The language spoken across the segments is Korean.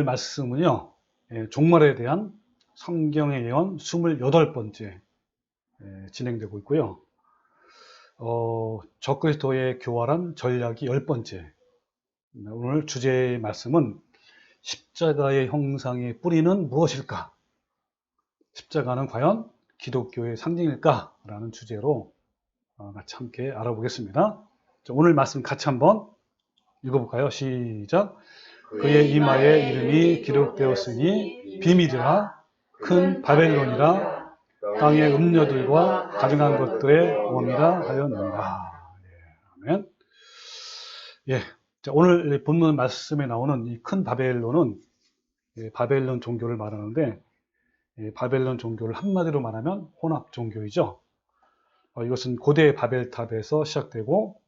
오늘 말씀은요, 종말에 대한 성경의 예언 28번째 진행되고 있고요. 적그리스도의 교활한 전략이 10번째. 오늘 주제의 말씀은 십자가의 형상의 뿌리는 무엇일까? 십자가는 과연 기독교의 상징일까? 라는 주제로 같이 함께 알아보겠습니다. 오늘 말씀 같이 한번 읽어볼까요? 시작. 그의 이마에 이름이 기록되었으니 비밀이라 큰 바벨론이라 땅의 음녀들과 가증한 것들의 원이라 하였느니라. 아멘. 자, 오늘 본문 말씀에 나오는 이 큰 바벨론은 바벨론 종교를 말하는데, 바벨론 종교를 한마디로 말하면 혼합 종교이죠. 이것은 고대 바벨탑에서 시작되고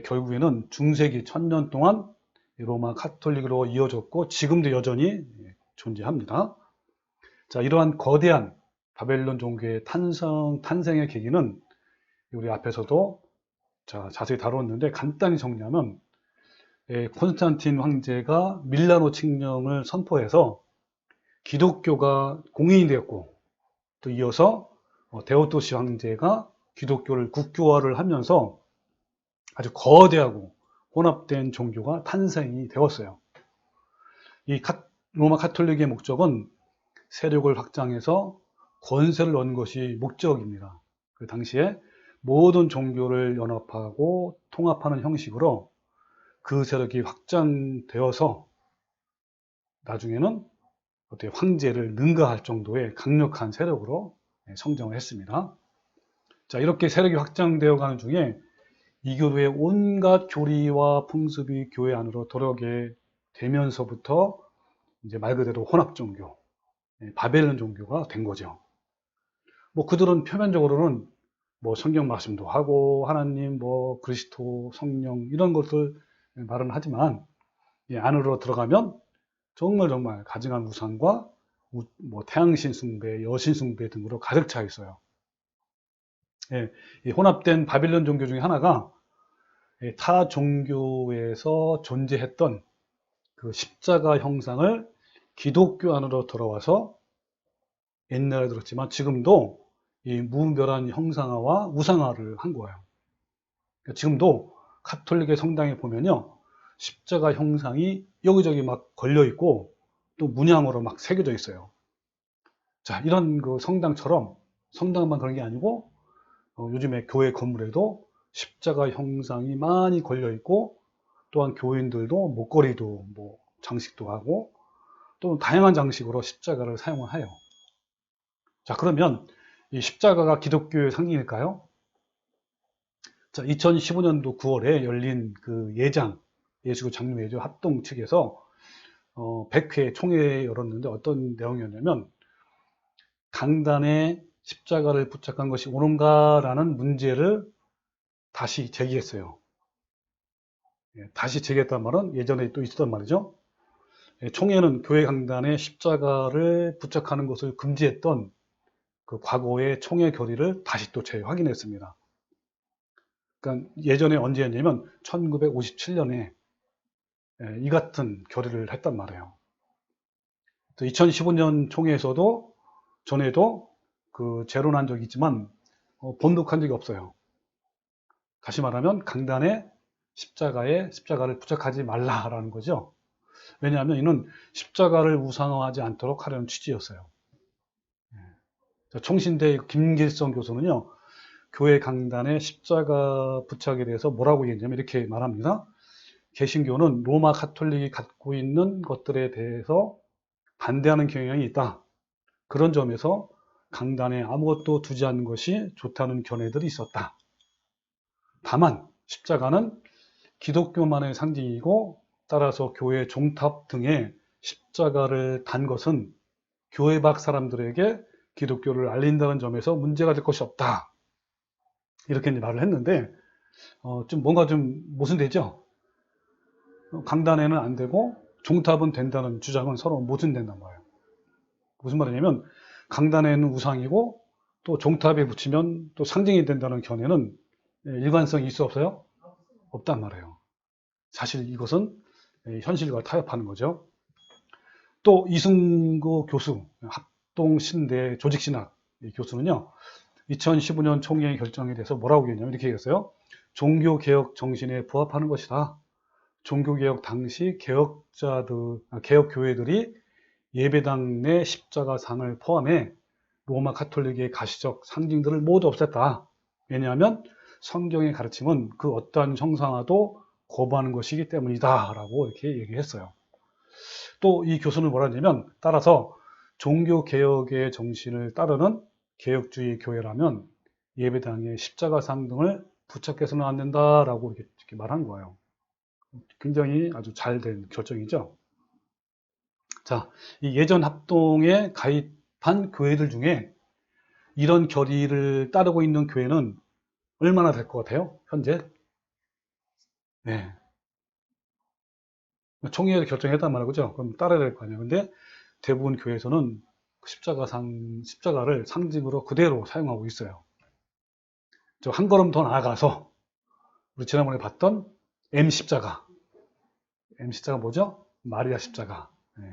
결국에는 중세기 1000년 동안 로마 카톨릭으로 이어졌고 지금도 여전히 존재합니다. 자, 이러한 거대한 바벨론 종교의 탄생의 계기는 우리 앞에서도 자세히 다뤘는데, 간단히 정리하면 콘스탄틴 황제가 밀라노 칙령을 선포해서 기독교가 공인이 되었고, 또 이어서 데오도시 황제가 기독교를 국교화를 하면서 아주 거대하고 혼합된 종교가 탄생이 되었어요. 이 로마 카톨릭의 목적은 세력을 확장해서 권세를 얻는 것이 목적입니다. 그 당시에 모든 종교를 연합하고 통합하는 형식으로 그 세력이 확장되어서 나중에는 어떻게 황제를 능가할 정도의 강력한 세력으로 성장을 했습니다. 자, 이렇게 세력이 확장되어 가는 중에 이교도의 온갖 교리와 풍습이 교회 안으로 들어오게 되면서부터 이제 말 그대로 혼합 종교, 바벨론 종교가 된 거죠. 그들은 표면적으로는 성경 말씀도 하고 하나님, 그리스도, 성령 이런 것들 말은 하지만 안으로 들어가면 정말 가증한 우상과 태양신 숭배, 여신 숭배 등으로 가득 차 있어요. 이 혼합된 바벨론 종교 중에 하나가 타 종교에서 존재했던 그 십자가 형상을 기독교 안으로 들어와서 옛날에 들었지만 지금도 이 무분별한 형상화와 우상화를 한 거예요. 지금도 카톨릭의 성당에 보면요, 십자가 형상이 여기저기 막 걸려 있고 또 문양으로 막 새겨져 있어요. 자, 이런 그 성당처럼, 성당만 그런 게 아니고 요즘에 교회 건물에도 십자가 형상이 많이 걸려 있고, 또한 교인들도 목걸이도 장식도 하고 또 다양한 장식으로 십자가를 사용을 해요. 자, 그러면 이 십자가가 기독교의 상징일까요? 자, 2015년도 9월에 열린 그 예수교 장로회죠 합동 측에서 100회 총회 열었는데 어떤 내용이었냐면, 강단에 십자가를 부착한 것이 옳은가라는 문제를 다시 제기했어요. 다시 제기했단 말은 예전에 또 있었단 말이죠. 총회는 교회 강단에 십자가를 부착하는 것을 금지했던 그 과거의 총회 결의를 다시 또 재확인했습니다. 그러니까 예전에 언제였냐면 1957년에 이 같은 결의를 했단 말이에요. 2015년 총회에서도 전에도 재론한 적이 있지만 번복한 적이 없어요. 다시 말하면 강단에 십자가를 부착하지 말라라는 거죠. 왜냐하면 이는 십자가를 우상화하지 않도록 하려는 취지였어요. 총신대 김길성 교수는요, 교회 강단에 십자가 부착에 대해서 뭐라고 얘기했냐면 이렇게 말합니다. 개신교는 로마 카톨릭이 갖고 있는 것들에 대해서 반대하는 경향이 있다. 그런 점에서 강단에 아무것도 두지 않는 것이 좋다는 견해들이 있었다. 다만 십자가는 기독교만의 상징이고, 따라서 교회 종탑 등에 십자가를 단 것은 교회 밖 사람들에게 기독교를 알린다는 점에서 문제가 될 것이 없다. 이렇게 말을 했는데 뭔가 좀 모순되죠. 강단에는 안 되고 종탑은 된다는 주장은 서로 모순된단 말이에요. 무슨 말이냐면, 강단에는 우상이고 또 종탑에 붙이면 또 상징이 된다는 견해는 일관성이 있어 없어요? 없단 말이에요. 사실 이것은 현실과 타협하는 거죠. 또 이승구 교수, 합동신대 조직신학 교수는요, 2015년 총회의 결정에 대해서 뭐라고 얘기했냐면 이렇게 얘기했어요. 종교개혁 정신에 부합하는 것이다. 종교개혁 당시 개혁교회들이 예배당 내 십자가상을 포함해 로마 가톨릭의 가시적 상징들을 모두 없앴다. 왜냐하면 성경의 가르침은 그 어떠한 형상화도 거부하는 것이기 때문이다. 라고 이렇게 얘기했어요. 또 이 교수는 뭐라 했냐면, 따라서 종교개혁의 정신을 따르는 개혁주의 교회라면 예배당에 십자가상 등을 부착해서는 안 된다라고 이렇게 말한 거예요. 굉장히 아주 잘 된 결정이죠. 자, 이 예전 합동에 가입한 교회들 중에 이런 결의를 따르고 있는 교회는 얼마나 될 것 같아요? 현재? 네. 총회에서 결정했단 말이죠. 그죠? 그럼 따라야 될 거 아니에요. 근데 대부분 교회에서는 십자가를 상징으로 그대로 사용하고 있어요. 저 한 걸음 더 나아가서 우리 지난번에 봤던 M 십자가 뭐죠? 마리아 십자가. 네.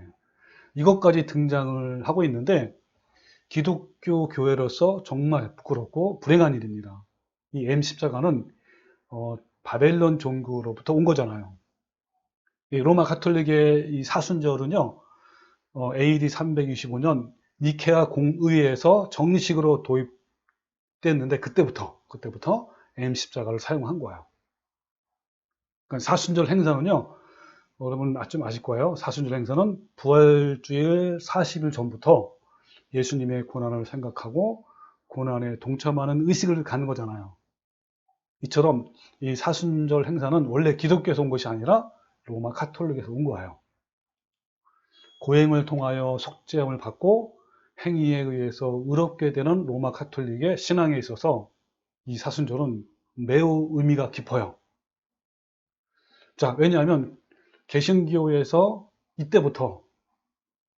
이것까지 등장을 하고 있는데 기독교 교회로서 정말 부끄럽고 불행한 일입니다. 이 M 십자가는 바벨론 종교로부터 온 거잖아요. 이 로마 가톨릭의 이 사순절은요, AD 325년 니케아 공의회에서 정식으로 도입됐는데 그때부터 M 십자가를 사용한 거예요. 그러니까 사순절 행사는요, 여러분 좀 아실 거예요. 사순절 행사는 부활주일 40일 전부터 예수님의 고난을 생각하고 고난에 동참하는 의식을 갖는 거잖아요. 이처럼 이 사순절 행사는 원래 기독교에서 온 것이 아니라 로마 가톨릭에서 온 거예요. 고행을 통하여 속죄함을 받고 행위에 의해서 의롭게 되는 로마 가톨릭의 신앙에 있어서 이 사순절은 매우 의미가 깊어요. 자, 왜냐하면 개신교에서 이때부터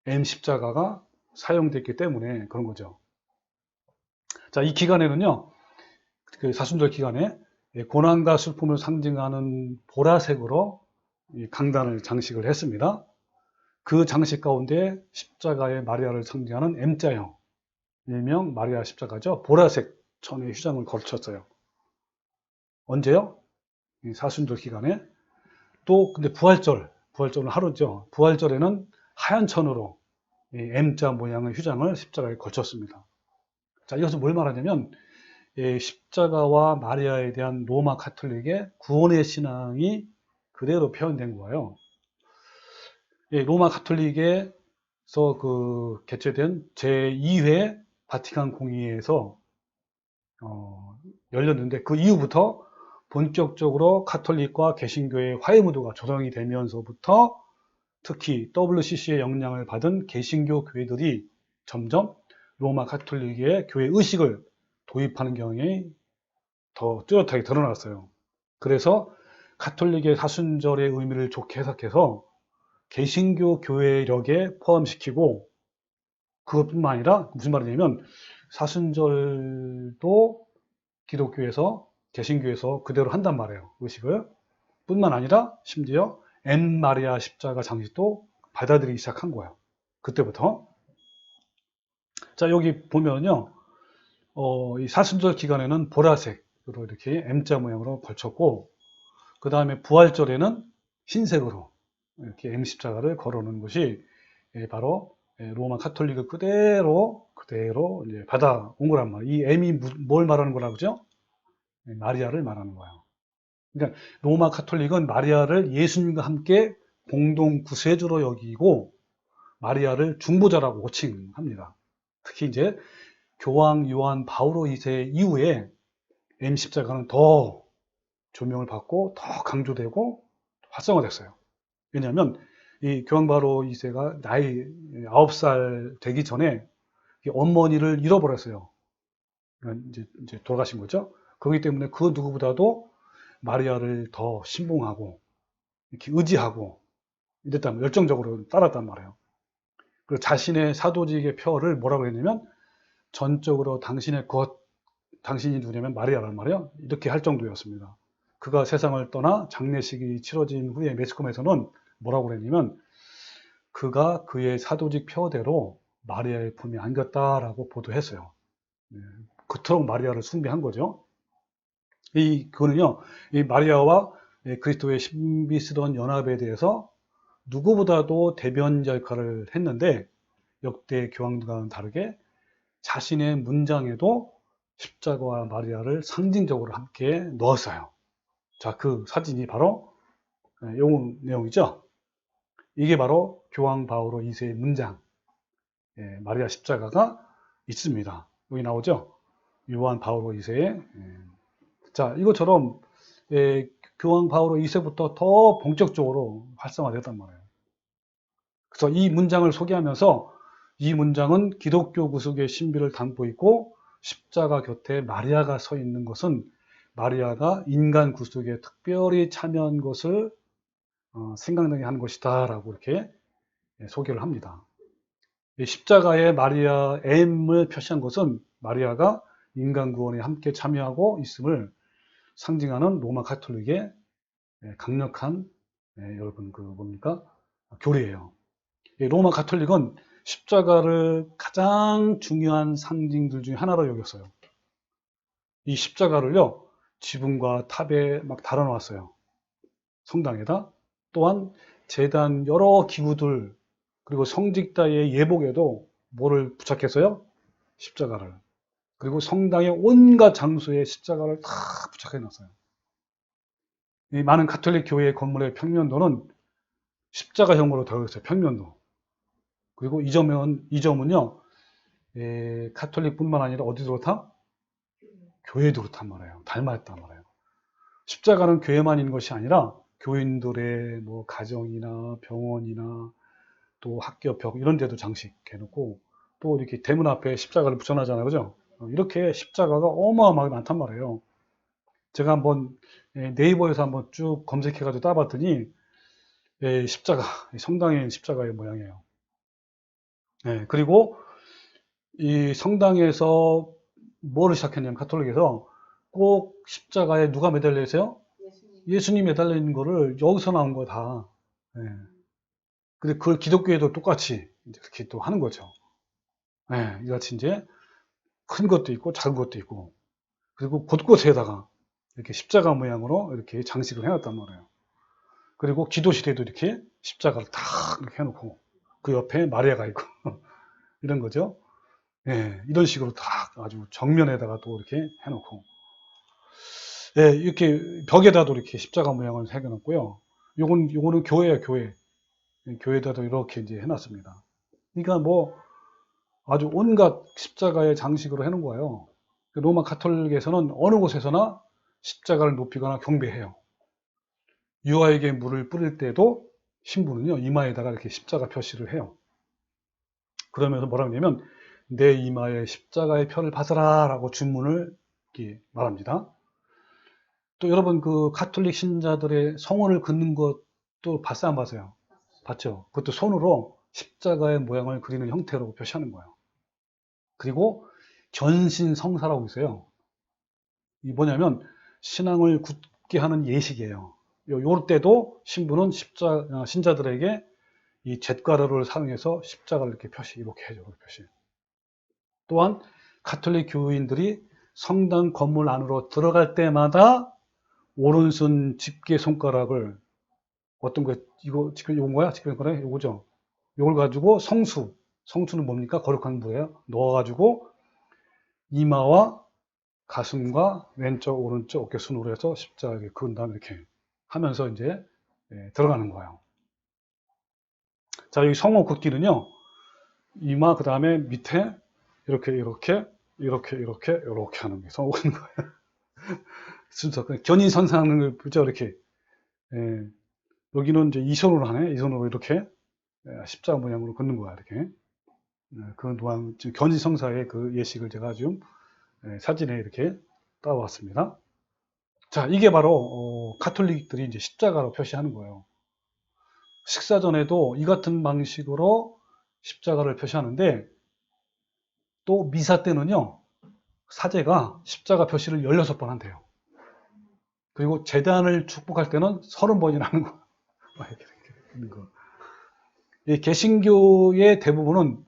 M 십자가가 사용됐기 때문에 그런 거죠. 자, 이 기간에는요, 그 사순절 기간에 고난과 슬픔을 상징하는 보라색으로 강단을 장식을 했습니다. 그 장식 가운데 십자가의 마리아를 상징하는 M자형, 일명 마리아 십자가죠. 보라색 천의 휘장을 걸쳤어요. 언제요? 사순절 기간에. 또 근데 부활절은 하루죠. 부활절에는 하얀 천으로 M자 모양의 휘장을 십자가에 걸쳤습니다. 자, 이것은 뭘 말하냐면 십자가와 마리아에 대한 로마 가톨릭의 구원의 신앙이 그대로 표현된 거예요. 로마 가톨릭에서 개최된 제2회 바티칸 공의회에서 열렸는데 그 이후부터 본격적으로 가톨릭과 개신교의 화해무도가 조성이 되면서부터 특히 WCC의 영향을 받은 개신교 교회들이 점점 로마 가톨릭의 교회 의식을 도입하는 경향이 더 뚜렷하게 드러났어요. 그래서 가톨릭의 사순절의 의미를 좋게 해석해서 개신교 교회력에 포함시키고 그것뿐만 아니라 무슨 말이냐면 사순절도 기독교에서 개신교에서 그대로 한단 말이에요. 의식을. 뿐만 아니라 심지어 M 마리아 십자가 장식도 받아들이기 시작한 거예요. 그때부터. 자, 여기 보면요. 이 사순절 기간에는 보라색으로 이렇게 M자 모양으로 걸쳤고, 그 다음에 부활절에는 흰색으로 이렇게 M 십자가를 걸어놓은 것이 바로 로마 가톨릭을 그대로 이제 받아온 거란 말이에요. 이 M이 뭘 말하는 거라고 그러죠? 마리아를 말하는 거예요. 그러니까 로마 가톨릭은 마리아를 예수님과 함께 공동 구세주로 여기고 마리아를 중보자라고 호칭합니다. 특히 이제 교황 요한 바오로 2세 이후에 M 십자가는 더 조명을 받고 더 강조되고 활성화됐어요. 왜냐하면 이 교황 바오로 2세가 나이 9살 되기 전에 어머니를 잃어버렸어요. 이제 돌아가신 거죠. 그렇기 때문에 그 누구보다도 마리아를 더 신봉하고 이렇게 의지하고 이랬단 열정적으로 따랐단 말이에요. 그리고 자신의 사도직의 표를 뭐라고 했냐면 전적으로 당신의 것, 당신이 누구냐면 마리아란 말이에요. 이렇게 할 정도였습니다. 그가 세상을 떠나 장례식이 치러진 후에 매스컴에서는 뭐라고 그랬냐면 그가 그의 사도직 표대로 마리아의 품에 안겼다라고 보도했어요. 그토록 마리아를 숭배한 거죠. 그거는요, 이 마리아와 그리스도의 신비스러운 연합에 대해서 누구보다도 대변자 역할을 했는데, 역대 교황과는 다르게 자신의 문장에도 십자가와 마리아를 상징적으로 함께 넣었어요. 자, 그 사진이 바로 이 내용이죠. 이게 바로 교황 바오로 2세의 문장, 마리아 십자가가 있습니다. 여기 나오죠. 요한 바오로 2세의. 자, 이것처럼 교황 바오로 2세부터 더 본격적으로 활성화됐단 말이에요. 그래서 이 문장을 소개하면서 이 문장은 기독교 구속의 신비를 담고 있고, 십자가 곁에 마리아가 서 있는 것은 마리아가 인간 구속에 특별히 참여한 것을 생각나게 하는 것이다 라고 이렇게 소개를 합니다. 십자가에 마리아 M을 표시한 것은 마리아가 인간 구원에 함께 참여하고 있음을 상징하는 로마 가톨릭의 강력한 여러분 뭡니까? 교리예요. 로마 가톨릭은 십자가를 가장 중요한 상징들 중에 하나로 여겼어요. 이 십자가를요, 지붕과 탑에 막 달아놓았어요. 성당에다. 또한 제단 여러 기구들, 그리고 성직자의 예복에도 뭐를 부착했어요? 십자가를. 그리고 성당의 온갖 장소에 십자가를 다 부착해 놨어요. 이 많은 가톨릭 교회 건물의 평면도는 십자가형으로 되어 있어요. 평면도. 그리고 이 점은요, 가톨릭뿐만 아니라 어디도 그렇다? 교회도 그렇단 말이에요. 닮았단 말이에요. 십자가는 교회만 있는 것이 아니라 교인들의 뭐 가정이나 병원이나 또 학교 벽 이런 데도 장식해 놓고, 또 이렇게 대문 앞에 십자가를 붙여놨잖아요. 그죠? 이렇게 십자가가 어마어마하게 많단 말이에요. 제가 한번 네이버에서 한번 쭉 검색해 가지고 따봤더니 십자가, 성당에 십자가의 모양이에요. 그리고 이 성당에서 뭐를 시작했냐면, 가톨릭에서 꼭 십자가에 누가 매달려 있어요? 예수님 매달려 있는 거를 여기서 나온 거 다. 근데 그걸 기독교에도 똑같이 이렇게 또 하는 거죠. 이같이 이제 큰 것도 있고 작은 것도 있고, 그리고 곳곳에다가 이렇게 십자가 모양으로 이렇게 장식을 해놨단 말이에요. 그리고 기도실에도 이렇게 십자가를 딱 이렇게 해놓고, 그 옆에 마리아가 있고 이런 거죠. 이런 식으로 딱 아주 정면에다가 또 이렇게 해놓고, 이렇게 벽에다도 이렇게 십자가 모양을 새겨놨고요. 요거는 교회예요, 교회. 교회에다도 이렇게 이제 해놨습니다. 그러니까 뭐 아주 온갖 십자가의 장식으로 해놓은 거예요. 로마 가톨릭에서는 어느 곳에서나 십자가를 높이거나 경배해요. 유아에게 물을 뿌릴 때도 신부는요, 이마에다가 이렇게 십자가 표시를 해요. 그러면서 뭐라고 하냐면, 내 이마에 십자가의 표를 받으라 라고 주문을 이렇게 말합니다. 또 여러분, 그 가톨릭 신자들의 성원을 긋는 것도 봤어요, 안 봤어요? 봤죠? 그것도 손으로 십자가의 모양을 그리는 형태로 표시하는 거예요. 그리고 견신성사라고 있어요. 이 뭐냐면 신앙을 굳게 하는 예식이에요. 요 때도 신부는 신자들에게 이 잿가루를 사용해서 십자가를 이렇게 이렇게 해줘, 이렇게 표시. 또한 가톨릭 교인들이 성당 건물 안으로 들어갈 때마다 오른손 집게 손가락을 어떤 거, 이거 지금 요건 거야? 집게 손가락? 요거죠. 요걸 가지고 성수는 뭡니까? 거룩한 부예요. 넣어가지고 이마와 가슴과 왼쪽, 오른쪽 어깨 순으로 해서 십자가에 그은 다음에 이렇게 하면서 이제 들어가는 거예요. 자, 여기 성호 긋기는요, 이마 그 다음에 밑에 이렇게 하는 게 성호 긋는 거예요. 순서 견인선상하는 걸 보죠, 이렇게. 여기는 이제 이 손으로 하네. 이 손으로 이렇게 십자가 모양으로 긋는 거야, 이렇게. 그 또한 견인성사의 그 예식을 제가 좀 사진에 이렇게 따왔습니다. 자, 이게 바로 가톨릭들이 이제 십자가로 표시하는 거예요. 식사 전에도 이 같은 방식으로 십자가를 표시하는데, 또 미사 때는요, 사제가 십자가 표시를 16번 한대요. 그리고 제단을 축복할 때는 30번이나 하는 거. 이렇게 하는 거. 이 개신교의 대부분은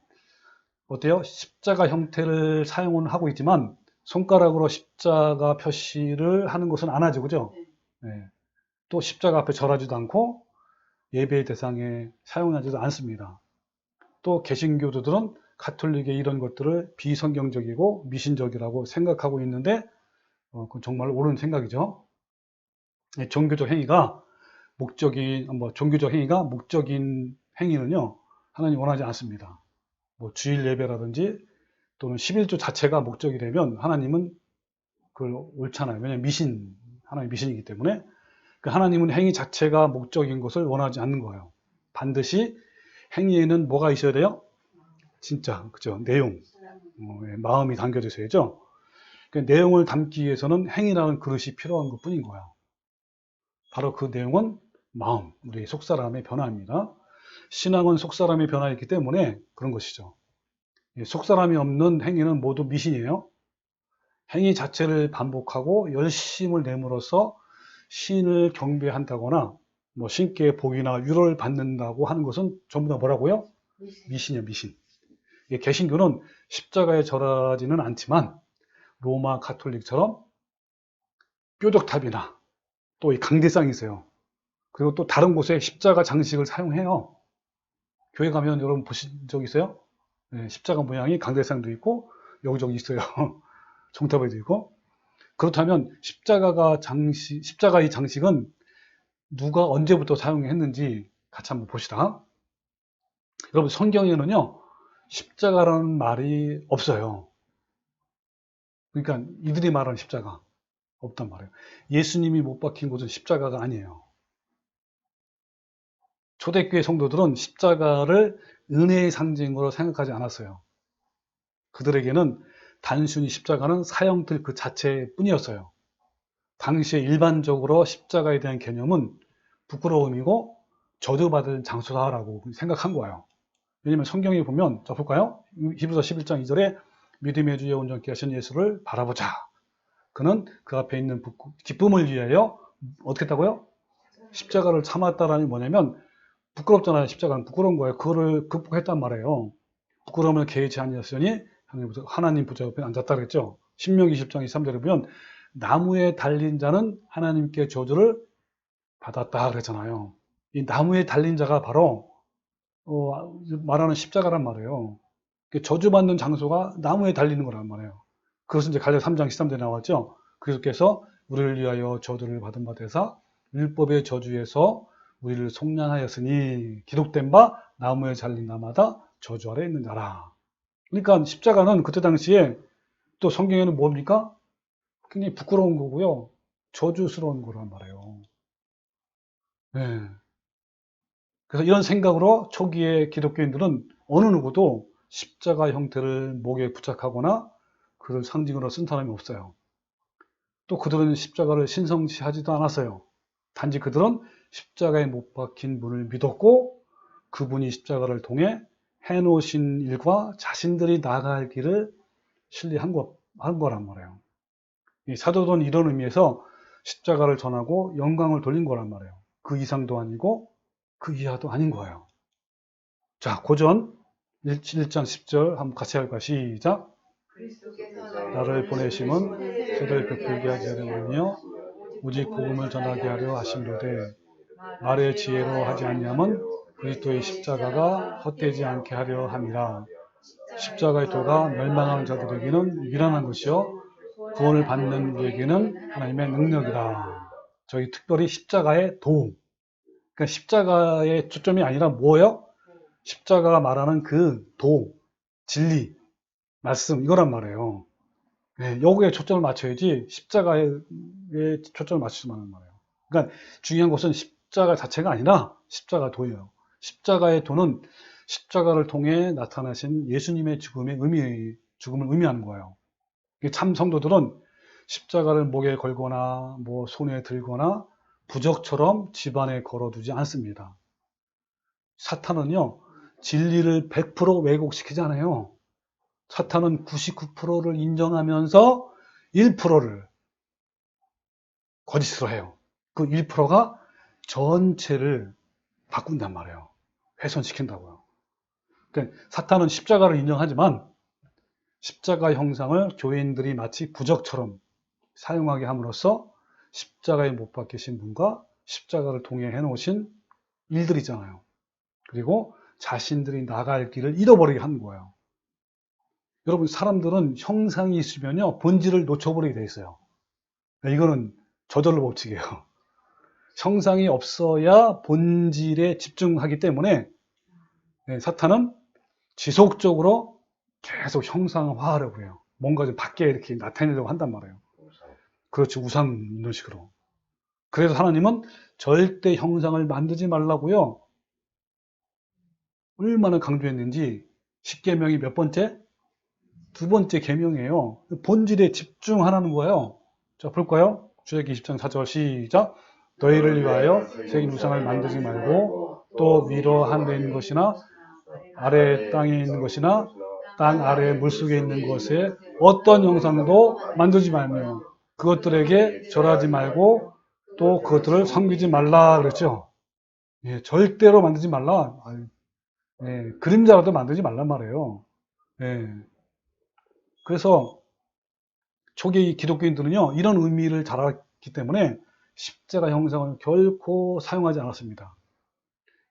어때요? 십자가 형태를 사용은 하고 있지만 손가락으로 십자가 표시를 하는 것은 안 하죠, 그죠? 네. 또 십자가 앞에 절하지도 않고 예배의 대상에 사용하지도 않습니다. 또 개신교도들은 가톨릭의 이런 것들을 비성경적이고 미신적이라고 생각하고 있는데 그건 정말 옳은 생각이죠. 종교적 행위가 종교적 행위가 목적인 행위는요, 하나님 원하지 않습니다. 뭐 주일 예배라든지 또는 11조 자체가 목적이 되면 하나님은 그걸 옳잖아요. 왜냐하면 하나님 미신이기 때문에. 하나님은 행위 자체가 목적인 것을 원하지 않는 거예요. 반드시 행위에는 뭐가 있어야 돼요? 진짜, 그죠? 내용, 마음이 담겨져 있어야죠. 내용을 담기 위해서는 행위라는 그릇이 필요한 것 뿐인 거예요. 바로 그 내용은 마음, 우리 속사람의 변화입니다. 신앙은 속사람의 변화이기 때문에 그런 것이죠. 속사람이 없는 행위는 모두 미신이에요. 행위 자체를 반복하고 열심을 내므로써 신을 경배한다거나 뭐 신께 복이나 유로를 받는다고 하는 것은 전부 다 뭐라고요? 미신이에요, 미신. 개신교는 십자가에 절하지는 않지만 로마 가톨릭처럼 뾰족탑이나 또 이 강대상이 있어요. 그리고 또 다른 곳에 십자가 장식을 사용해요. 교회 가면 여러분 보신 적 있어요? 네, 십자가 모양이 강대상도 있고 여기저기 있어요. 종탑에도 있고. 그렇다면 십자가의 장식은 누가 언제부터 사용했는지 같이 한번 봅시다. 여러분 성경에는요, 십자가라는 말이 없어요. 그러니까 이들이 말하는 십자가 없단 말이에요. 예수님이 못 박힌 곳은 십자가가 아니에요. 초대교회 성도들은 십자가를 은혜의 상징으로 생각하지 않았어요. 그들에게는 단순히 십자가는 사형틀 그 자체뿐이었어요. 당시에 일반적으로 십자가에 대한 개념은 부끄러움이고 저주받을 장소다라고 생각한 거예요. 왜냐면 성경에 보면, 자 볼까요? 히브리서 11장 2절에 믿음의 주에 온전케 하신 예수를 바라보자. 그는 그 앞에 있는 기쁨을 위하여 어떻게 했다고요? 십자가를 참았다라는 게 뭐냐면, 부끄럽잖아요. 십자가는 부끄러운 거예요. 그거를 극복했단 말이에요. 부끄러움을 개의치 아니하시니 하나님 보좌 옆에 앉았다 그랬죠. 신명기 10장 23절에 보면 나무에 달린 자는 하나님께 저주를 받았다 그랬잖아요. 이 나무에 달린 자가 바로 말하는 십자가란 말이에요. 저주받는 장소가 나무에 달리는 거란 말이에요. 그것은 이제 갈라디아 3장 13절에 나왔죠. 그리스도께서 우리를 위하여 저주를 받은 바 되사 율법의 저주에서 우리를 속량하였으니 기록된 바 나무에 잘린 나마다 저주 아래 있는 자라. 그러니까 십자가는 그때 당시에 또 성경에는 뭡니까? 굉장히 부끄러운 거고요. 저주스러운 거란 말이에요. 네. 그래서 이런 생각으로 초기의 기독교인들은 어느 누구도 십자가 형태를 목에 부착하거나 그를 상징으로 쓴 사람이 없어요. 또 그들은 십자가를 신성시하지도 않았어요. 단지 그들은 십자가에 못 박힌 분을 믿었고 그분이 십자가를 통해 해놓으신 일과 자신들이 나아갈 길을 신뢰한 거란 말이에요. 이 사도들은 이런 의미에서 십자가를 전하고 영광을 돌린 거란 말이에요. 그 이상도 아니고 그 이하도 아닌 거예요. 자, 고전 1장 10절 한번 같이 할까요? 시작. 나를 보내심은 저들 베풀게 하지 하려며 오직 복음을 전하게 하려 하심로되 말의 지혜로 하지 않냐면 그리스도의 십자가가 헛되지 않게 하려 함이라. 십자가의 도가 멸망하는 자들에게는 미련한 것이요 구원을 받는 우리에게는 하나님의 능력이라. 저희 특별히 십자가의 도. 그러니까 십자가의 초점이 아니라 뭐예요? 십자가가 말하는 그 도, 진리, 말씀 이거란 말이에요. 네, 여기에 초점을 맞춰야지 십자가에 초점을 맞추지 말라는 말이에요. 그러니까 중요한 것은 십자가 자체가 아니라 십자가 도예요. 십자가의 도는 십자가를 통해 나타나신 예수님의 죽음을 의미하는 거예요. 참 성도들은 십자가를 목에 걸거나 뭐 손에 들거나 부적처럼 집안에 걸어두지 않습니다. 사탄은요, 진리를 100% 왜곡시키잖아요. 사탄은 99%를 인정하면서 1%를 거짓으로 해요. 그 1%가 전체를 바꾼단 말이에요. 훼손시킨다고요. 그러니까 사탄은 십자가를 인정하지만 십자가 형상을 교인들이 마치 부적처럼 사용하게 함으로써 십자가에 못 박히신 분과 십자가를 동행해 놓으신 일들이잖아요. 그리고 자신들이 나갈 길을 잃어버리게 하는 거예요. 여러분, 사람들은 형상이 있으면요, 본질을 놓쳐버리게 돼 있어요. 이거는 저절로 법칙이에요. 형상이 없어야 본질에 집중하기 때문에 사탄은 지속적으로 계속 형상화하려고 해요. 뭔가 좀 밖에 이렇게 나타내려고 한단 말이에요. 그렇죠. 우상 이런 식으로. 그래서 하나님은 절대 형상을 만들지 말라고요. 얼마나 강조했는지 십계명이 몇 번째? 두 번째 계명이에요. 본질에 집중하라는 거예요. 자, 볼까요? 출애굽기 20장 4절 시작. 너희를 위하여 새긴 우상을 만들지 말고 또 위로 하늘에 있는 것이나 아래 땅에 있는 것이나 땅 아래 물속에 있는 것에 어떤 형상도 만들지 말며 그것들에게 절하지 말고 또 그것들을 섬기지 말라 그랬죠. 예, 절대로 만들지 말라. 예, 그림자라도 만들지 말란 말이에요. 예. 그래서 초기 기독교인들은요, 이런 의미를 잘 알았기 때문에 십자가 형상을 결코 사용하지 않았습니다.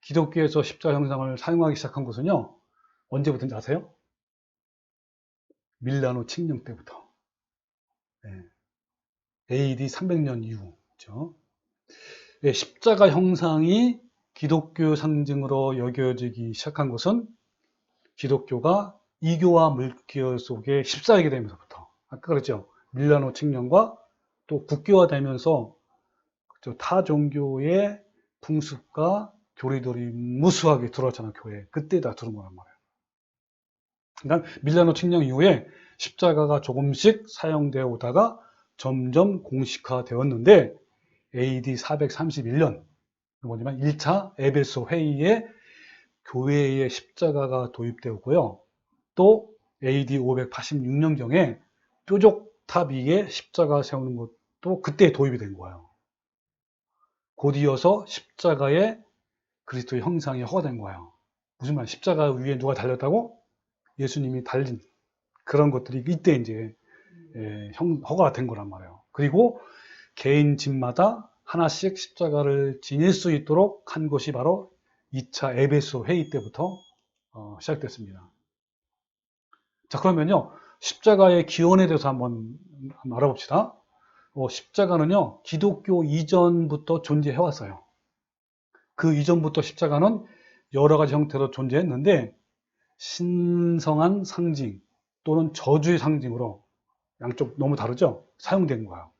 기독교에서 십자가 형상을 사용하기 시작한 것은요, 언제부터인지 아세요? 밀라노 칙령 때부터. AD 300년 이후죠. 십자가 형상이 기독교 상징으로 여겨지기 시작한 것은 기독교가 이교와 물교 속에 휩싸이게 되면서부터. 아까 그랬죠. 밀라노 칙령과 또 국교화되면서 타 종교의 풍습과 교리들이 무수하게 들어왔잖아요, 교회에. 그때 다 들은 거란 말이에요. 그러니까 밀라노 칙령 이후에 십자가가 조금씩 사용되어 오다가 점점 공식화되었는데 AD 431년 뭐냐면 1차 에베소 회의에 교회에 십자가가 도입되었고요. 또 AD 586년경에 뾰족탑 위에 십자가 세우는 것도 그때 도입이 된 거예요. 곧이어서 십자가에 그리스도의 형상이 허가된 거예요. 무슨 말? 십자가 위에 누가 달렸다고? 예수님이 달린 그런 것들이 이때 이제 허가가 된 거란 말이에요. 그리고 개인 집마다 하나씩 십자가를 지닐 수 있도록 한 것이 바로 2차 에베소 회의 때부터 시작됐습니다. 자, 그러면요, 십자가의 기원에 대해서 한번 알아봅시다. 십자가는요, 기독교 이전부터 존재해 왔어요. 그 이전부터 십자가는 여러 가지 형태로 존재했는데 신성한 상징 또는 저주의 상징으로 양쪽 너무 다르죠? 사용된 거예요.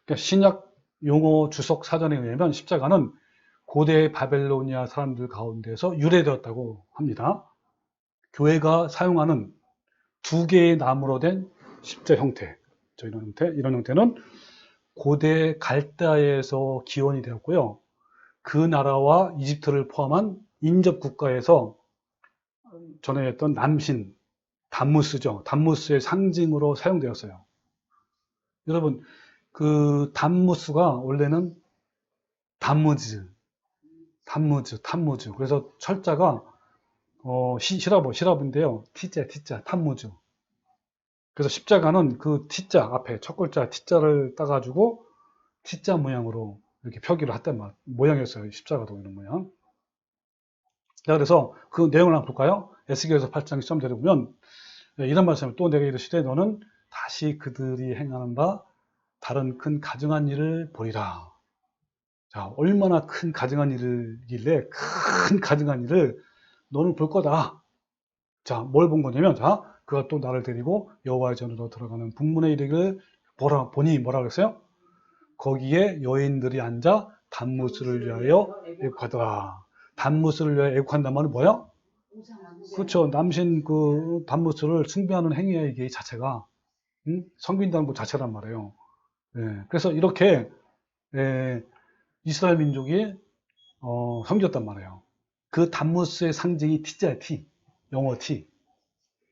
그러니까 신약 용어 주석 사전에 의하면 십자가는 고대 바벨로니아 사람들 가운데서 유래되었다고 합니다. 교회가 사용하는 두 개의 나무로 된 십자 형태, 이런 형태는 고대 갈대아에서 기원이 되었고요. 그 나라와 이집트를 포함한 인접 국가에서 전에 했던 남신, 담무스죠. 담무스의 상징으로 사용되었어요. 여러분, 그 담무스가 원래는 담무즈. 그래서 철자가 시라브인데요. T자, 담무즈. 그래서 십자가는 그 T자 앞에 첫 글자 T자를 따가지고 T자 모양으로 이렇게 표기를 했단 모양이었어요. 십자가도 이런 모양. 자, 그래서 그 내용을 한번 볼까요? 에스겔서 8장 시점 들어보면 이런 말씀을 또 내가 이르시되 너는 다시 그들이 행하는 바 다른 큰 가증한 일을 보리라. 자, 얼마나 큰 가증한 일이길래 큰 가증한 일을 너는 볼 거다. 자, 뭘 본 거냐면, 자, 그가 또 나를 데리고 여호와의 전으로 들어가는 북문에 이르기를 보니 뭐라 그랬어요? 거기에 여인들이 앉아 단무스를 위하여 애국하더라. 단무스를 위하여 애국한단 말은 뭐야? 그렇죠. 남신 그 단무스를 숭배하는 행위야, 이게 자체가. 섬긴다는 것 자체란 말이에요. 그래서 이렇게 이스라엘 민족이 섬겼단 말이에요. 그 단무스의 상징이 T자예요. T. 영어 T.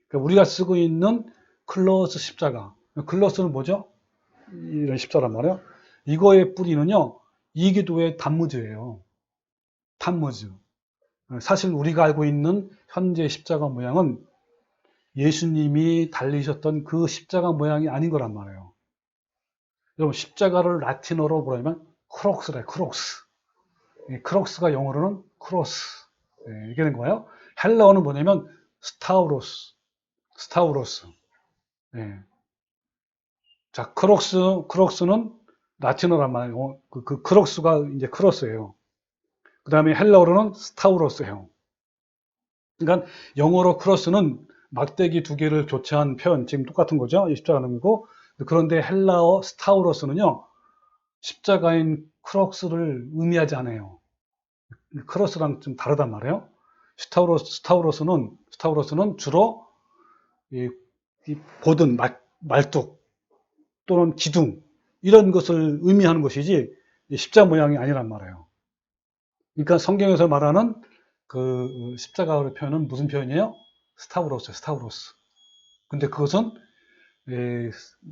그러니까 우리가 쓰고 있는 클로스 십자가. 클로스는 뭐죠? 이런 십자란 말이에요. 이거의 뿌리는요, 이기도의 단무즈예요. 단무즈. 사실 우리가 알고 있는 현재 십자가 모양은 예수님이 달리셨던 그 십자가 모양이 아닌 거란 말이에요. 여러분, 십자가를 라틴어로 뭐라면 크록스래, 크록스. 크록스가 영어로는 크로스. 이게 된 거예요. 헬라어는 뭐냐면 스타우로스, 스타우로스. 자, 크록스는 라틴어란 말이에요. 그 크록스가 이제 크로스예요. 그 다음에 헬라어로는 스타우로스예요. 그러니까 영어로 크로스는 막대기 두 개를 교체한 표현, 지금 똑같은 거죠. 십자가는 거고. 그런데 헬라어 스타우로스는요, 십자가인 크록스를 의미하지 않아요. 크로스랑 좀 다르단 말이에요. 스타우로스는 주로 이 보든 말뚝 또는 기둥 이런 것을 의미하는 것이지 십자 모양이 아니란 말이에요. 그러니까 성경에서 말하는 그 십자가의 표현은 무슨 표현이에요? 스타우로스예요, 스타우로스. 근데 그것은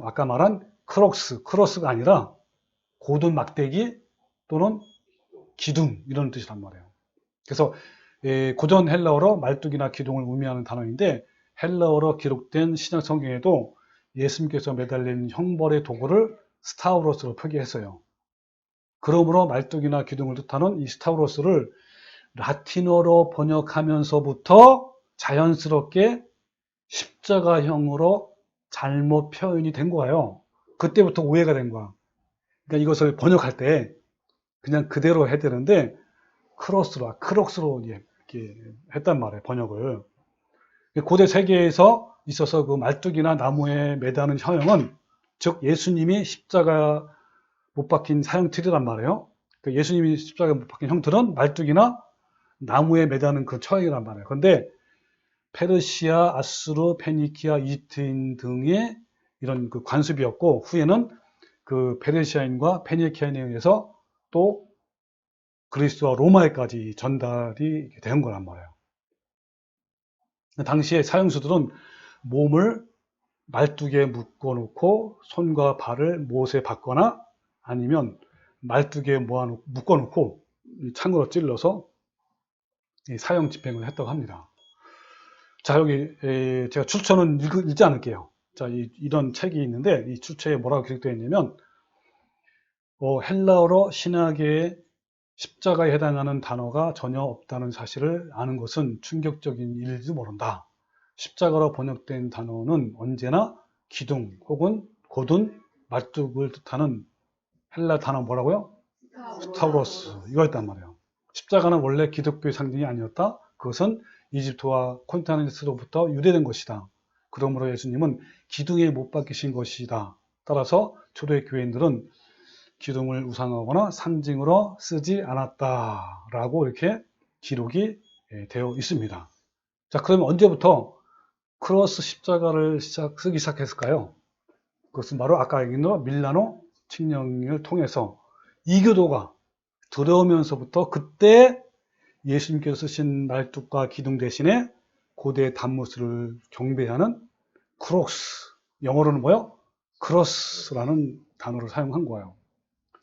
아까 말한 크로스가 아니라 고든 막대기 또는 기둥 이런 뜻이란 말이에요. 그래서 고전 헬라어로 말뚝이나 기둥을 의미하는 단어인데 헬라어로 기록된 신약 성경에도 예수님께서 매달린 형벌의 도구를 스타우로스로 표기했어요. 그러므로 말뚝이나 기둥을 뜻하는 이 스타우로스를 라틴어로 번역하면서부터 자연스럽게 십자가형으로 잘못 표현이 된 거예요. 그때부터 오해가 된 거야. 그러니까 이것을 번역할 때 그냥 그대로 해야 되는데 크록스로 이렇게 했단 말이에요, 번역을. 고대 세계에서 있어서 그 말뚝이나 나무에 매다는 형형은 즉 예수님이 십자가 못 박힌 사형틀이란 말이에요. 그러니까 예수님이 십자가 못 박힌 형틀은 말뚝이나 나무에 매다는 그 처형이란 말이에요. 그런데 페르시아, 아수르, 페니키아, 이집트인 등의 이런 그 관습이었고 후에는 그 페르시아인과 페니키아인에 의해서 또 그리스와 로마에까지 전달이 된 거란 말이에요. 당시에 사형수들은 몸을 말뚝에 묶어놓고 손과 발을 못에 박거나 아니면 말뚝에 묶어놓고 창으로 찔러서 사형 집행을 했다고 합니다. 자, 여기 제가 출처는 읽지 않을게요. 자, 이런 책이 있는데 이 출처에 뭐라고 기록되어 있냐면 헬라어로 신학의 십자가에 해당하는 단어가 전혀 없다는 사실을 아는 것은 충격적인 일일지도 모른다. 십자가로 번역된 단어는 언제나 기둥 혹은 고든 말뚝을 뜻하는 헬라 단어 뭐라고요? 스타우로스 이거였단 말이에요. 십자가는 원래 기독교의 상징이 아니었다. 그것은 이집트와 콘스탄티노스로부터 유래된 것이다. 그러므로 예수님은 기둥에 못 박히신 것이다. 따라서 초대 교인들은 기둥을 우상하거나 상징으로 쓰지 않았다라고 이렇게 기록이 되어 있습니다. 자, 그러면 언제부터 크로스 십자가를 쓰기 시작했을까요? 그것은 바로 아까 얘기한 대로 밀라노 칙령을 통해서 이교도가 들어오면서부터 그때 예수님께서 쓰신 말뚝과 기둥 대신에 고대 단무스를 경배하는 크록스, 영어로는 뭐요? 크로스라는 단어를 사용한 거예요.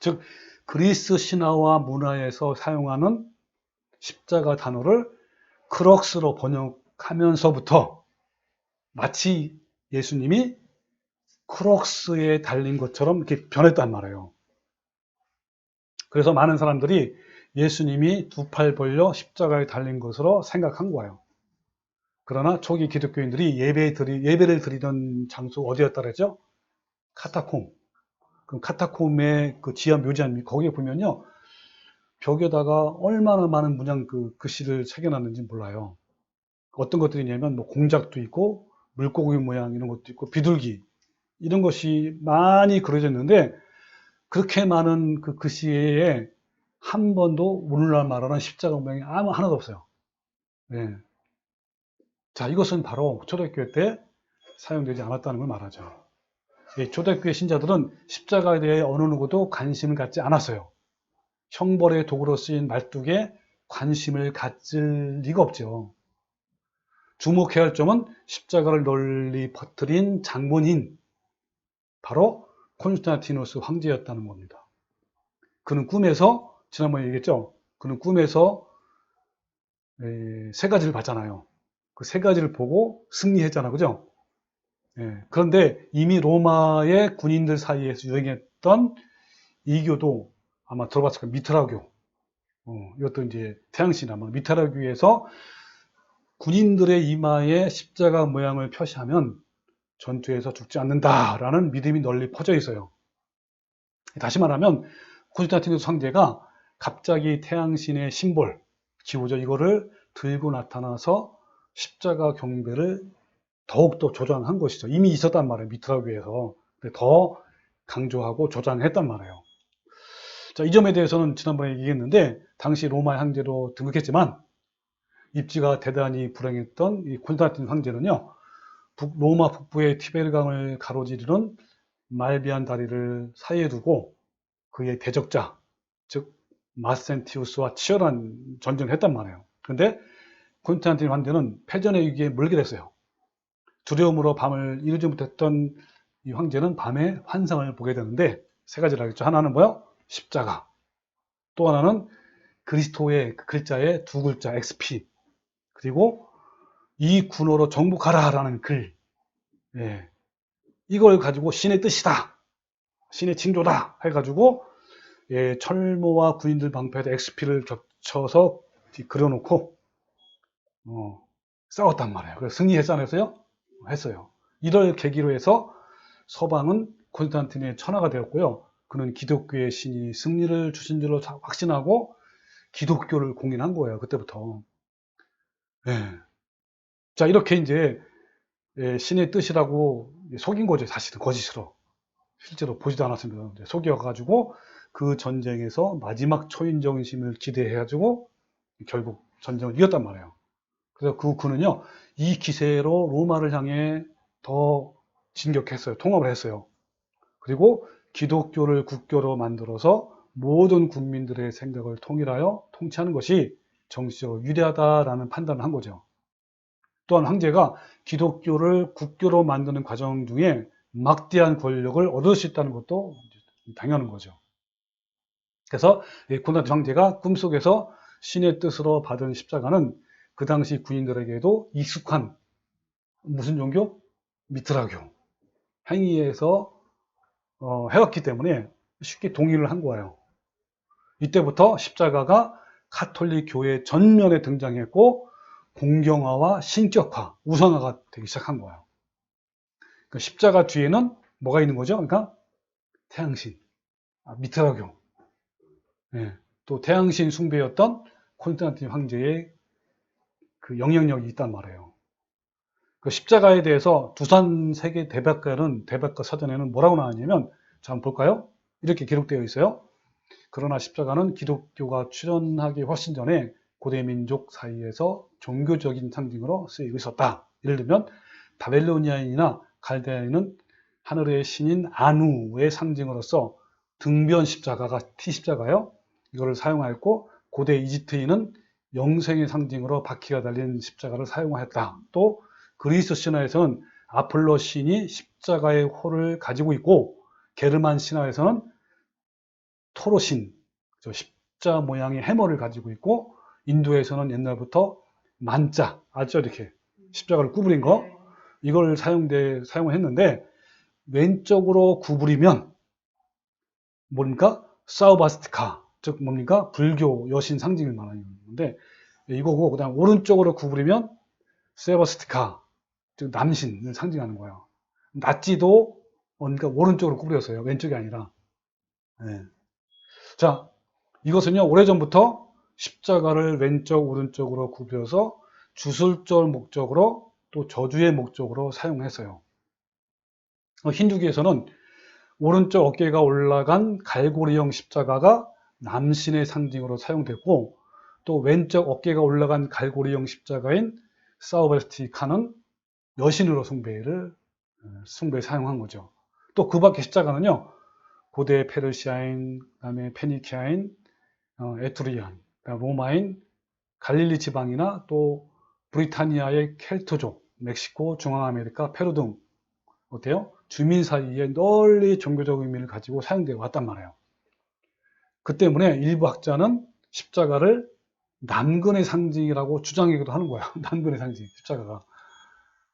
즉 그리스 신화와 문화에서 사용하는 십자가 단어를 크록스로 번역하면서부터 마치 예수님이 크록스에 달린 것처럼 이렇게 변했단 말이에요. 그래서 많은 사람들이 예수님이 두 팔 벌려 십자가에 달린 것으로 생각한 거예요. 그러나 초기 기독교인들이 예배를 드리던 장소 어디였다 그랬죠? 카타콤. 그 카타콤의 그 지하 묘지입니다. 거기에 보면요. 벽에다가 얼마나 많은 문양 그 글씨를 새겨놨는지 몰라요. 어떤 것들이 있냐면 뭐 공작도 있고 물고기 모양 이런 것도 있고 비둘기 이런 것이 많이 그려져 있는데 그렇게 많은 그 글씨에 한 번도 오늘날 말하는 십자가 모양이 아무 하나도 없어요. 네. 자, 이것은 바로 초대교회 때 사용되지 않았다는 걸 말하죠. 초대교회 신자들은 십자가에 대해 어느 누구도 관심을 갖지 않았어요. 형벌의 도구로 쓰인 말뚝에 관심을 갖질 리가 없죠. 주목해야 할 점은 십자가를 널리 퍼뜨린 장본인 바로 콘스탄티누스 황제였다는 겁니다. 그는 꿈에서 지난번에 얘기했죠. 그는 꿈에서 세 가지를 봤잖아요. 그 세 가지를 보고 승리했잖아, 그죠? 그런데 이미 로마의 군인들 사이에서 유행했던 이교도 아마 들어봤을 거예요. 미트라교. 이것도 이제 태양신 아마 미트라교에서 군인들의 이마에 십자가 모양을 표시하면 전투에서 죽지 않는다라는 믿음이 널리 퍼져 있어요. 다시 말하면 콘스탄티누스 황제가 갑자기 태양신의 심볼, 기호죠. 이거를 들고 나타나서 십자가 경배를 더욱더 조장한 것이죠. 이미 있었단 말이에요. 미트라교에서. 더 강조하고 조장했단 말이에요. 자, 이 점에 대해서는 지난번에 얘기했는데 당시 로마 황제로 등극했지만 입지가 대단히 불행했던 이 콘스탄틴 황제는요. 로마 북부의 티베르강을 가로지르는 말비안 다리를 사이에 두고 그의 대적자, 즉 마센티우스와 치열한 전쟁을 했단 말이에요. 그런데 콘스탄틴 황제는 패전의 위기에 몰게 됐어요. 두려움으로 밤을 이루지 못했던 이 황제는 밤에 환상을 보게 되는데 세 가지를 하겠죠. 하나는 뭐요? 십자가. 또 하나는 그리스도의 그 글자에 두 글자 XP. 그리고 이 군호로 정복하라라는 글. 이걸 가지고 신의 뜻이다. 신의 징조다. 해가지고 철모와 군인들 방패에다 XP를 겹쳐서 그려놓고 싸웠단 말이에요. 그래서 승리했잖아요. 했어요. 이를 계기로 해서 서방은 콘스탄틴의 천하가 되었고요. 그는 기독교의 신이 승리를 주신 줄로 확신하고 기독교를 공인한 거예요. 그때부터. 자, 이렇게 이제 신의 뜻이라고 속인 거죠. 사실은 거짓으로. 실제로 보지도 않았습니다. 속여가지고 그 전쟁에서 마지막 초인정심을 기대해가지고 결국 전쟁을 이겼단 말이에요. 그래서 그는요, 이 기세로 로마를 향해 더 진격했어요. 통합을 했어요. 그리고 기독교를 국교로 만들어서 모든 국민들의 생각을 통일하여 통치하는 것이 정치적으로 유리하다라는 판단을 한 거죠. 또한 황제가 기독교를 국교로 만드는 과정 중에 막대한 권력을 얻을 수 있다는 것도 당연한 거죠. 그래서 콘스탄틴 황제가 꿈속에서 신의 뜻으로 받은 십자가는 그 당시 군인들에게도 익숙한 무슨 종교? 미트라교 행위에서 해왔기 때문에 쉽게 동의를 한 거예요. 이때부터 십자가가 가톨릭 교회 전면에 등장했고 공경화와 신격화, 우상화가 되기 시작한 거예요. 그러니까 십자가 뒤에는 뭐가 있는 거죠? 그러니까 태양신, 미트라교, 또 태양신 숭배였던 콘스탄틴 황제의 그 영향력이 있단 말이에요. 그 십자가에 대해서 두산 세계 대백과는 대백과 사전에는 뭐라고 나왔냐면, 자, 한번 볼까요? 이렇게 기록되어 있어요. 그러나 십자가는 기독교가 출현하기 훨씬 전에 고대 민족 사이에서 종교적인 상징으로 쓰이고 있었다. 예를 들면 바벨로니아인이나 갈대아인은 하늘의 신인 아누의 상징으로서 등변 십자가가 T십자가요. 이거를 사용하였고 고대 이집트인은 영생의 상징으로 바퀴가 달린 십자가를 사용하였다. 또 그리스 신화에서는 아폴로 신이 십자가의 호를 가지고 있고 게르만 신화에서는 토로신, 십자 모양의 해머를 가지고 있고 인도에서는 옛날부터 만자, 알죠? 이렇게 십자가를 구부린 거 이걸 사용을 했는데 왼쪽으로 구부리면 뭡니까? 사우바스티카, 즉 뭡니까? 불교 여신 상징을 말하는 건데 이거고 그다음 오른쪽으로 구부리면 세바스티카, 즉 남신을 상징하는 거예요. 나치도 그러니까 오른쪽으로 구부렸어요. 왼쪽이 아니라. 자, 이것은요 오래전부터 십자가를 왼쪽 오른쪽으로 구부려서 주술적 목적으로 또 저주의 목적으로 사용했어요. 힌두교에서는 오른쪽 어깨가 올라간 갈고리형 십자가가 남신의 상징으로 사용됐고 또 왼쪽 어깨가 올라간 갈고리형 십자가인 사우베스티카는 여신으로 숭배에 사용한 거죠. 또 그 밖에 십자가는요 고대 페르시아인, 그다음에 페니키아인, 에트루리안, 로마인, 갈릴리 지방이나 또 브리타니아의 켈트족, 멕시코, 중앙아메리카, 페루 등 어때요? 주민 사이에 널리 종교적 의미를 가지고 사용되어 왔단 말이에요. 그 때문에 일부 학자는 십자가를 남근의 상징이라고 주장하기도 하는 거야. 남근의 상징, 십자가가.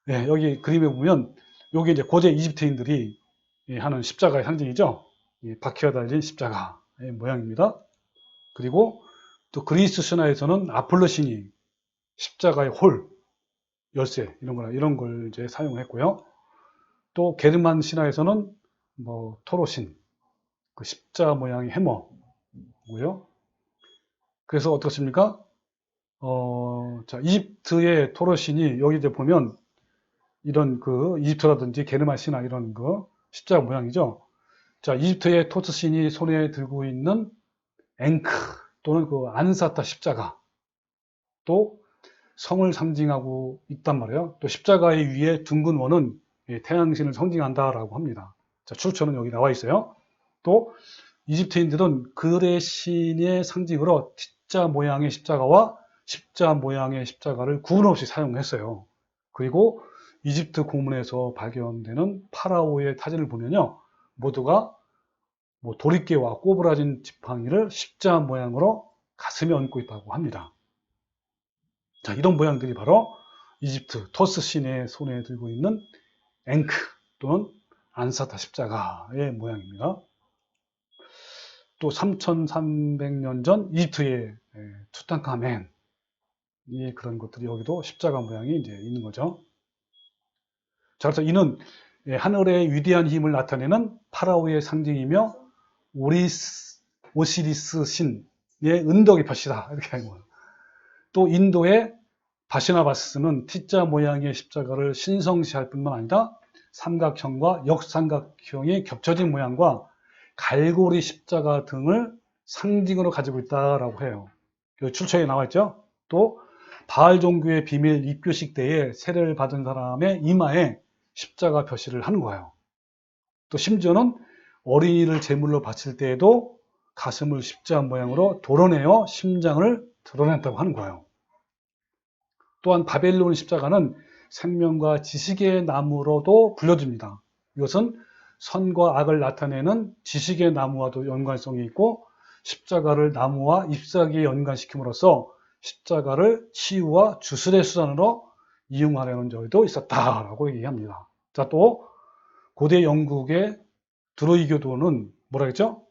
예, 여기 그림에 보면, 요게 이제 고대 이집트인들이 하는 십자가의 상징이죠. 바퀴가 달린 십자가의 모양입니다. 그리고 또 그리스 신화에서는 아폴로 신이 십자가의 홀, 열쇠, 이런 걸 이제 사용했고요. 또 게르만 신화에서는 뭐 토로신, 그 십자 모양의 해머고요. 그래서 어떻습니까? 자, 이집트의 토로신이 여기 이제 보면 이런 그 이집트라든지 게르만 신화 이런 그 십자가 모양이죠. 자, 이집트의 토스신이 손에 들고 있는 앵크 또는 그 안사타 십자가, 또 성을 상징하고 있단 말이에요. 또 십자가의 위에 둥근 원은 태양신을 상징한다라고 합니다. 자, 출처는 여기 나와 있어요. 또 이집트인들은 글의 신의 상징으로 T자 모양의 십자가와 십자 모양의 십자가를 구분 없이 사용했어요. 그리고 이집트 고문에서 발견되는 파라오의 타진을 보면요, 모두가 뭐 도리깨와 꼬부라진 지팡이를 십자 모양으로 가슴에 얹고 있다고 합니다. 자, 이런 모양들이 바로 이집트 토스 신의 손에 들고 있는 앵크 또는 안사타 십자가의 모양입니다. 또 3300년 전 이집트의 투탕카멘, 그런 것들이 여기도 십자가 모양이 이제 있는 거죠. 자, 그래서 이는 하늘의 위대한 힘을 나타내는 파라오의 상징이며 오시리스 신의 은덕의 표시다, 이렇게 하는 거예요. 또 인도의 바시나바스는 T자 모양의 십자가를 신성시할 뿐만 아니라 삼각형과 역삼각형의 겹쳐진 모양과 갈고리 십자가 등을 상징으로 가지고 있다라고 해요. 여기 출처에 나와 있죠. 또 바알 종교의 비밀 입교식 때에 세례를 받은 사람의 이마에 십자가 표시를 하는 거예요. 또 심지어는 어린이를 제물로 바칠 때에도 가슴을 십자 모양으로 도려내어 심장을 드러냈다고 하는 거예요. 또한 바벨론 십자가는 생명과 지식의 나무로도 불려집니다. 이것은 선과 악을 나타내는 지식의 나무와도 연관성이 있고, 십자가를 나무와 잎사귀에 연관시킴으로써 십자가를 치유와 주술의 수단으로 이용하려는 적도 있었다라고 얘기합니다. 자, 또 고대 영국의 드루이교도는 뭐라 했죠?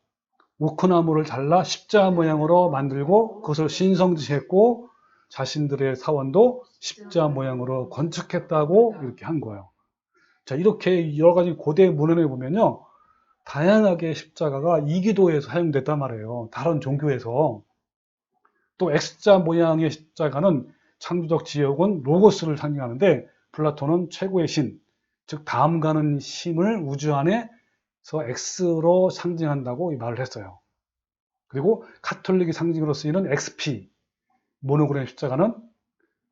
오크나무를 잘라 십자 모양으로 만들고 그것을 신성지했고 자신들의 사원도 십자 모양으로 건축했다고 이렇게 한 거예요. 자, 이렇게 여러 가지 고대 문헌에 보면요, 다양하게 십자가가 이기도에서 사용됐단 말이에요. 다른 종교에서. 또 X자 모양의 십자가는 창조적 지역은 로고스를 상징하는데, 플라톤은 최고의 신, 즉 다음 가는 힘을 우주 안에서 X로 상징한다고 말을 했어요. 그리고 카톨릭의 상징으로 쓰이는 XP 모노그램 십자가는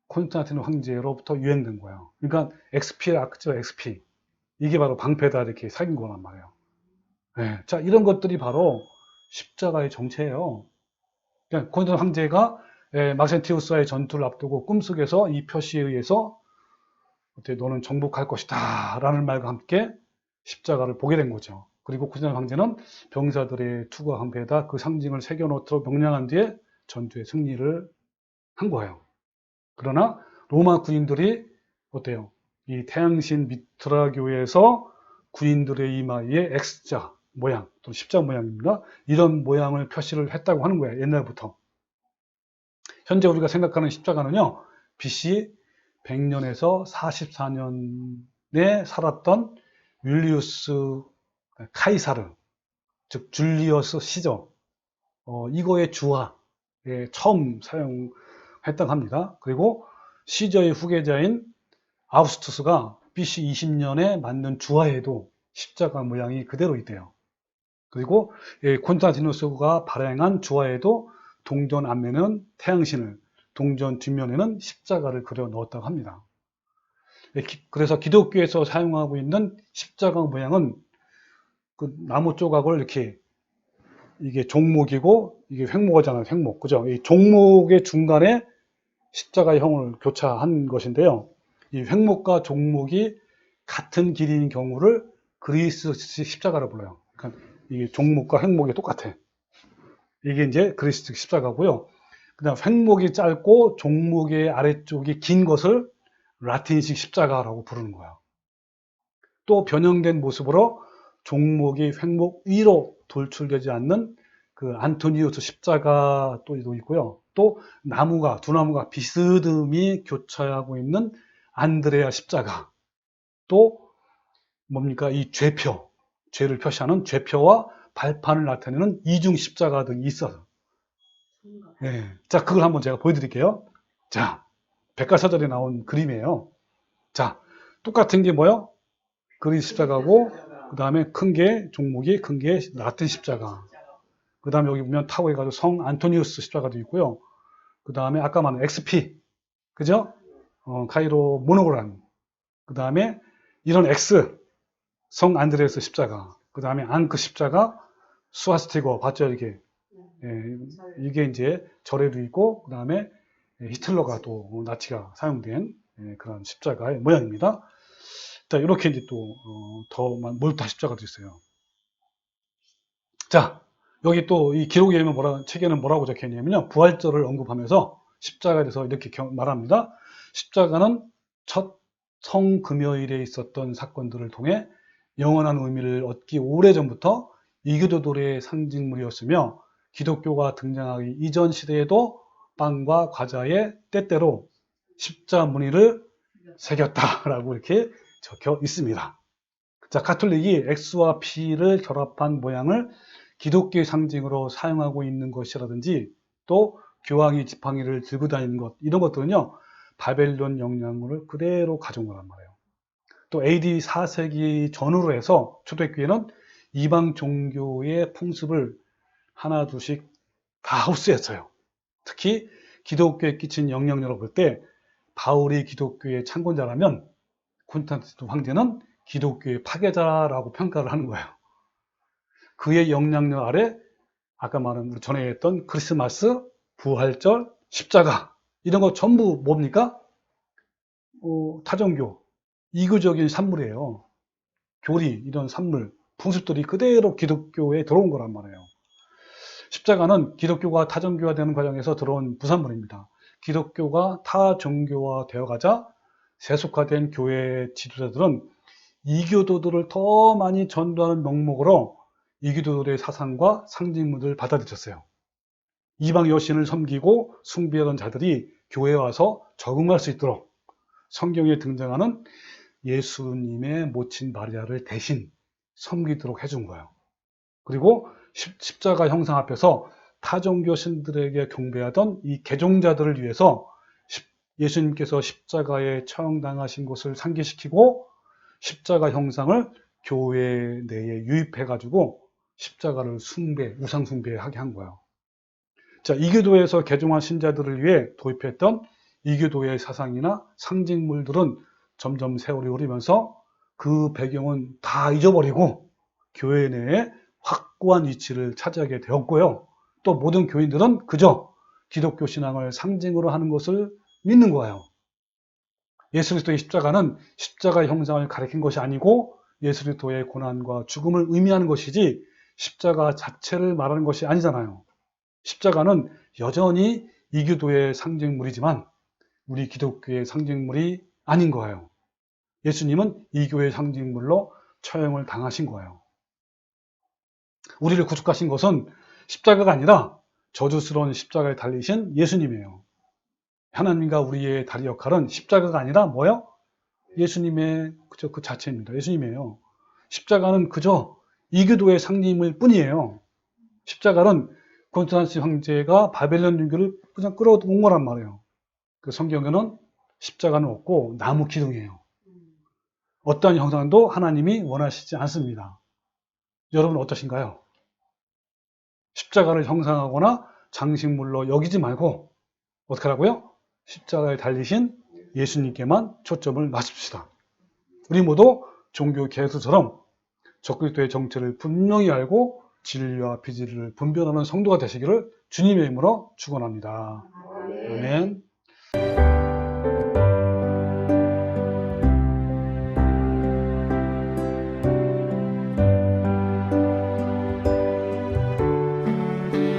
콘스탄티누 황제로부터 유행된 거예요. 그러니까 XP의 아크죠, XP. 이게 바로 방패다, 이렇게 사귄 거란 말이에요. 네. 자, 이런 것들이 바로 십자가의 정체예요. 그러니까 콘스탄티누 황제가 막센티우스와의 전투를 앞두고 꿈속에서 이 표시에 의해서 너는 정복할 것이다 라는 말과 함께 십자가를 보게 된 거죠. 그리고 콘스탄티누스 황제는 병사들의 투구와 함께에다 그 상징을 새겨놓도록 명령한 뒤에 전투에 승리를 한 거예요. 그러나 로마 군인들이 어때요? 이 태양신 미트라교에서 군인들의 이마에 X자 모양, 또 십자 모양입니다. 이런 모양을 표시를 했다고 하는 거예요. 옛날부터. 현재 우리가 생각하는 십자가는요, BC 100년에서 44년에 살았던 윌리우스 카이사르, 즉 줄리어스 시저, 이거의 주화에 처음 사용했다고 합니다. 그리고 시저의 후계자인 아우구스투스가 BC 20년에 만든 주화에도 십자가 모양이 그대로 있대요. 그리고 콘스탄티누스가 발행한 주화에도 동전 앞면에는 태양신을, 동전 뒷면에는 십자가를 그려 넣었다고 합니다. 그래서 기독교에서 사용하고 있는 십자가 모양은 그 나무 조각을 이렇게, 이게 종목이고 이게 횡목이잖아요. 횡목, 그죠? 이 종목의 중간에 십자가의 형을 교차한 것인데요. 이 횡목과 종목이 같은 길이인 경우를 그리스식 십자가로 불러요. 그러니까 이게 종목과 횡목이 똑같아. 이게 이제 그리스식 십자가고요. 그다음 횡목이 짧고 종목의 아래쪽이 긴 것을 라틴식 십자가라고 부르는 거예요. 또 변형된 모습으로 종목이 횡목 위로 돌출되지 않는 그 안토니우스 십자가 또 있고요. 또 나무가 두 나무가 비스듬히 교차하고 있는 안드레아 십자가. 또 뭡니까? 이 죄표, 죄를 표시하는 죄표와 발판을 나타내는 이중 십자가 등이 있어요. 네. 자, 그걸 한번 제가 보여드릴게요. 자, 백과사전에 나온 그림이에요. 자, 똑같은 게 뭐요? 그리스 십자가고, 그 다음에 큰 게, 종목이 큰 게 라틴 십자가. 그 다음에 여기 보면 타고 해가지고 성 안토니우스 십자가도 있고요. 그 다음에 아까 말한 XP, 그죠? 카이로 모노그람. 그 다음에 이런 X, 성 안드레스 십자가. 그 다음에 앙크 십자가, 수아스티고, 봤죠? 이게 이제 절에도 있고, 그 다음에 히틀러가 또 나치가 사용된 그런 십자가의 모양입니다. 자, 이렇게 이제 또, 더 몰타 십자가도 있어요. 자, 여기 또 이 기록에 책에는 뭐라고 적혀 있냐면요. 부활절을 언급하면서 십자가에 대해서 이렇게 말합니다. 십자가는 첫 성금요일에 있었던 사건들을 통해 영원한 의미를 얻기 오래전부터 이교도들의 상징물이었으며 기독교가 등장하기 이전 시대에도 빵과 과자에 때때로 십자 무늬를 새겼다라고 이렇게 적혀 있습니다. 자, 가톨릭이 X와 P를 결합한 모양을 기독교의 상징으로 사용하고 있는 것이라든지 또 교황이 지팡이를 들고 다니는 것, 이런 것들은요, 바벨론 영향을 그대로 가져온 거란 말이에요. 또 AD 4세기 전후로 해서 초대교회는 이방 종교의 풍습을 하나 둘씩 다 흡수했어요. 특히 기독교에 끼친 영향력을 볼 때 바울이 기독교의 창건자라면 콘스탄티누스 황제는 기독교의 파괴자라고 평가를 하는 거예요. 그의 영향력 아래 아까 말한 전에 했던 크리스마스, 부활절, 십자가 이런 거 전부 뭡니까? 타종교, 이교적인 산물이에요. 교리, 이런 산물, 풍습들이 그대로 기독교에 들어온 거란 말이에요. 십자가는 기독교가 타종교화 되는 과정에서 들어온 부산물입니다. 기독교가 타종교화 되어가자 세속화된 교회 지도자들은 이교도들을 더 많이 전도하는 명목으로 이교도들의 사상과 상징물을 받아들였어요. 이방 여신을 섬기고 숭배하던 자들이 교회에 와서 적응할 수 있도록 성경에 등장하는 예수님의 모친 마리아를 대신 섬기도록 해준 거예요. 그리고 십자가 형상 앞에서 타종교 신들에게 경배하던 이 개종자들을 위해서 예수님께서 십자가에 처형당하신 것을 상기시키고 십자가 형상을 교회 내에 유입해가지고 십자가를 우상 숭배하게 한 거예요. 자, 이교도에서 개종한 신자들을 위해 도입했던 이교도의 사상이나 상징물들은 점점 세월이 흐르면서 그 배경은 다 잊어버리고 교회 내에 확고한 위치를 차지하게 되었고요. 또 모든 교인들은 그저 기독교 신앙을 상징으로 하는 것을 믿는 거예요. 예수 그리스도의 십자가는 십자가 형상을 가리킨 것이 아니고 예수 그리스도의 고난과 죽음을 의미하는 것이지 십자가 자체를 말하는 것이 아니잖아요. 십자가는 여전히 이교도의 상징물이지만 우리 기독교의 상징물이 아닌 거예요. 예수님은 이교의 상징물로 처형을 당하신 거예요. 우리를 구속하신 것은 십자가가 아니라 저주스러운 십자가에 달리신 예수님이에요. 하나님과 우리의 다리 역할은 십자가가 아니라 뭐예요? 예수님의 그 자체입니다. 예수님이에요. 십자가는 그저 이교도의 상징일 뿐이에요. 십자가는 콘스탄티누스 황제가 바벨론 유교를 그냥 끌어온 거란 말이에요. 그 성경에는 십자가는 없고 나무 기둥이에요. 어떠한 형상도 하나님이 원하시지 않습니다. 여러분 어떠신가요? 십자가를 형상하거나 장식물로 여기지 말고 어떻게 하라고요? 십자가에 달리신 예수님께만 초점을 맞춥시다. 우리 모두 종교 개수처럼 적그리스도의 정체를 분명히 알고 진리와 비진리를 분별하는 성도가 되시기를 주님의 이름으로 축원합니다. 아멘.